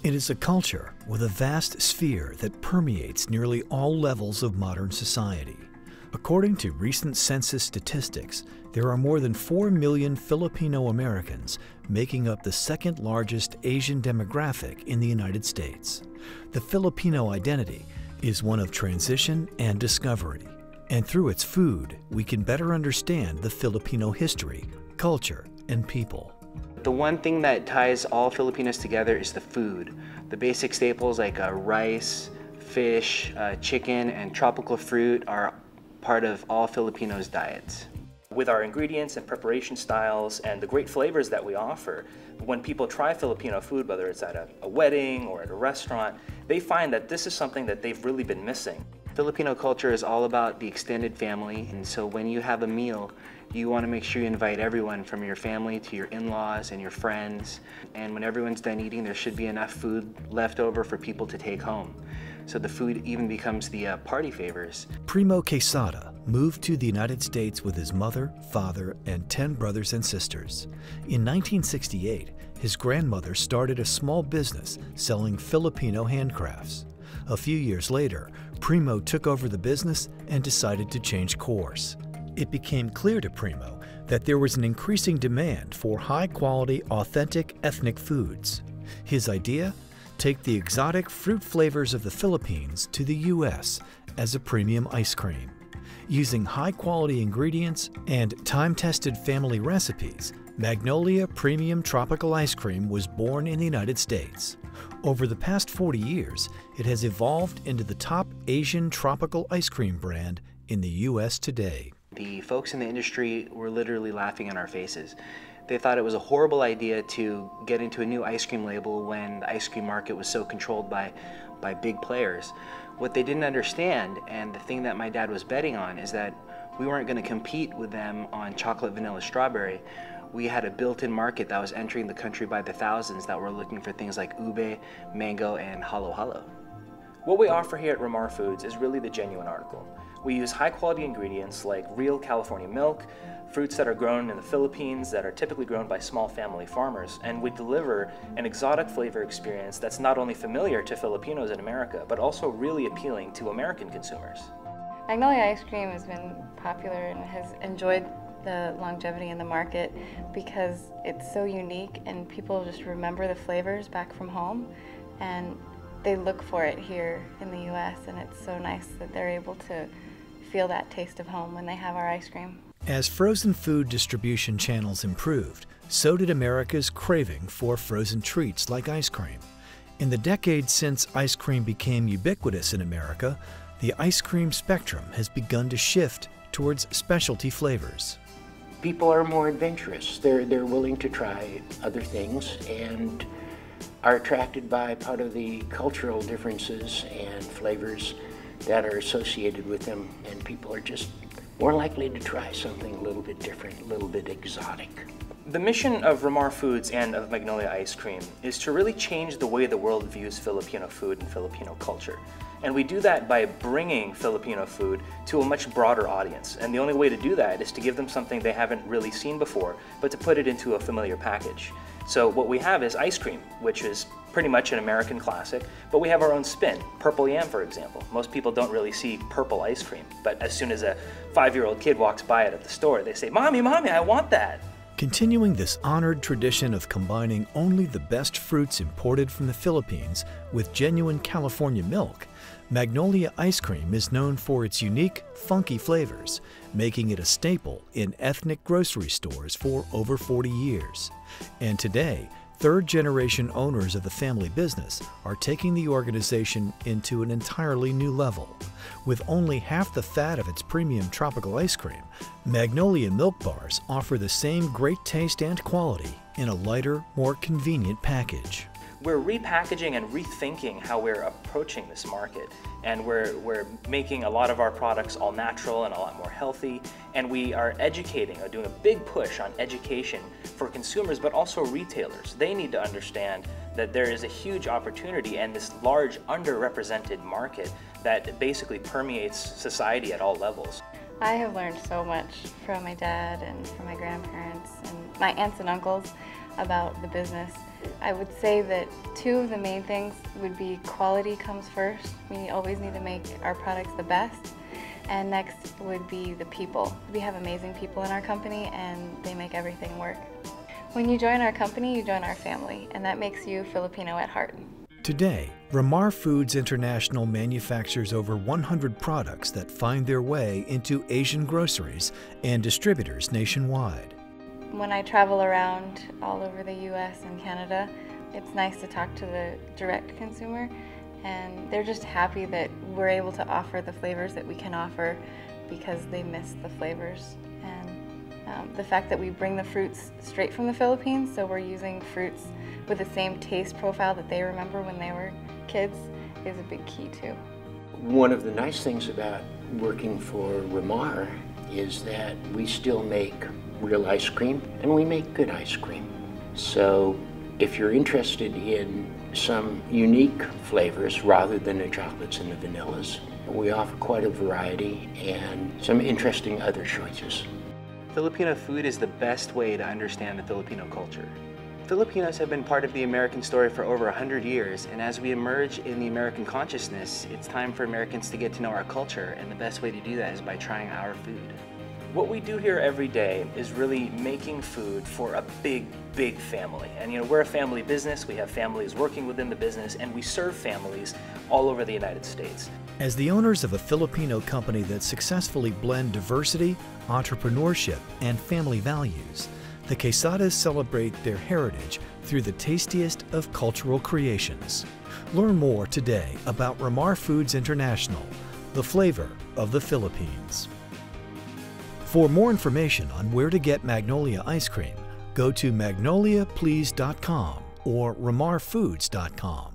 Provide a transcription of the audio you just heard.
It is a culture with a vast sphere that permeates nearly all levels of modern society. According to recent census statistics, there are more than 4 million Filipino Americans, making up the second largest Asian demographic in the United States. The Filipino identity is one of transition and discovery, and through its food, we can better understand the Filipino history, culture, and people. The one thing that ties all Filipinos together is the food. The basic staples like rice, fish, chicken, and tropical fruit are part of all Filipinos' diets. With our ingredients and preparation styles and the great flavors that we offer, when people try Filipino food, whether it's at a wedding or at a restaurant, they find that this is something that they've really been missing. Filipino culture is all about the extended family, and so when you have a meal, you want to make sure you invite everyone from your family to your in-laws and your friends. And when everyone's done eating, there should be enough food left over for people to take home. So the food even becomes the party favors. Primo Quesada moved to the United States with his mother, father, and 10 brothers and sisters. In 1968, his grandmother started a small business selling Filipino handcrafts. A few years later, Primo took over the business and decided to change course. It became clear to Primo that there was an increasing demand for high-quality, authentic ethnic foods. His idea? Take the exotic fruit flavors of the Philippines to the U.S. as a premium ice cream. Using high-quality ingredients and time-tested family recipes, Magnolia Premium Tropical Ice Cream was born in the United States. Over the past 40 years, it has evolved into the top Asian tropical ice cream brand in the U.S. today. The folks in the industry were literally laughing in our faces. They thought it was a horrible idea to get into a new ice cream label when the ice cream market was so controlled by big players. What they didn't understand, and the thing that my dad was betting on, is that we weren't going to compete with them on chocolate, vanilla, strawberry. We had a built-in market that was entering the country by the thousands that were looking for things like ube, mango, and halo-halo. What we offer here at Ramar Foods is really the genuine article. We use high-quality ingredients like real California milk, fruits that are grown in the Philippines that are typically grown by small family farmers, and we deliver an exotic flavor experience that's not only familiar to Filipinos in America, but also really appealing to American consumers. Magnolia ice cream has been popular and has enjoyed the longevity in the market because it's so unique and people just remember the flavors back from home and they look for it here in the U.S. and it's so nice that they're able to feel that taste of home when they have our ice cream. As frozen food distribution channels improved, so did America's craving for frozen treats like ice cream. In the decades since ice cream became ubiquitous in America, the ice cream spectrum has begun to shift towards specialty flavors. People are more adventurous. They're willing to try other things and are attracted by part of the cultural differences and flavors that are associated with them, and people are just more likely to try something a little bit different, a little bit exotic. The mission of Ramar Foods and of Magnolia Ice Cream is to really change the way the world views Filipino food and Filipino culture. And we do that by bringing Filipino food to a much broader audience. And the only way to do that is to give them something they haven't really seen before, but to put it into a familiar package. So what we have is ice cream, which is pretty much an American classic, but we have our own spin. Purple yam, for example. Most people don't really see purple ice cream, but as soon as a 5-year-old kid walks by it at the store, they say, "Mommy, Mommy, I want that." Continuing this honored tradition of combining only the best fruits imported from the Philippines with genuine California milk, Magnolia Ice Cream is known for its unique, funky flavors, making it a staple in ethnic grocery stores for over 40 years. And today, third-generation owners of the family business are taking the organization into an entirely new level. With only half the fat of its premium tropical ice cream, Magnolia milk bars offer the same great taste and quality in a lighter, more convenient package. We're repackaging and rethinking how we're approaching this market, and we're making a lot of our products all natural and a lot more healthy, and we are educating, or doing a big push on education for consumers, but also retailers. They need to understand that there is a huge opportunity and this large underrepresented market that basically permeates society at all levels. I have learned so much from my dad and from my grandparents and my aunts and uncles. about the business. I would say that two of the main things would be quality comes first. We always need to make our products the best. And next would be the people. We have amazing people in our company and they make everything work. When you join our company, you join our family, and that makes you Filipino at heart. Today, Ramar Foods International manufactures over 100 products that find their way into Asian groceries and distributors nationwide. When I travel around all over the US and Canada, it's nice to talk to the direct consumer, and they're just happy that we're able to offer the flavors that we can offer because they miss the flavors. And the fact that we bring the fruits straight from the Philippines, so we're using fruits with the same taste profile that they remember when they were kids, is a big key too. One of the nice things about working for Ramar is that we still make real ice cream, and we make good ice cream. So if you're interested in some unique flavors rather than the chocolates and the vanillas, we offer quite a variety and some interesting other choices. Filipino food is the best way to understand the Filipino culture. Filipinos have been part of the American story for over 100 years, and as we emerge in the American consciousness, it's time for Americans to get to know our culture, and the best way to do that is by trying our food. What we do here every day is really making food for a big, big family. And we're a family business, we have families working within the business, and we serve families all over the United States. As the owners of a Filipino company that successfully blend diversity, entrepreneurship, and family values, the Quesadas celebrate their heritage through the tastiest of cultural creations. Learn more today about Ramar Foods International, the flavor of the Philippines. For more information on where to get Magnolia ice cream, go to magnoliaplease.com or ramarfoods.com.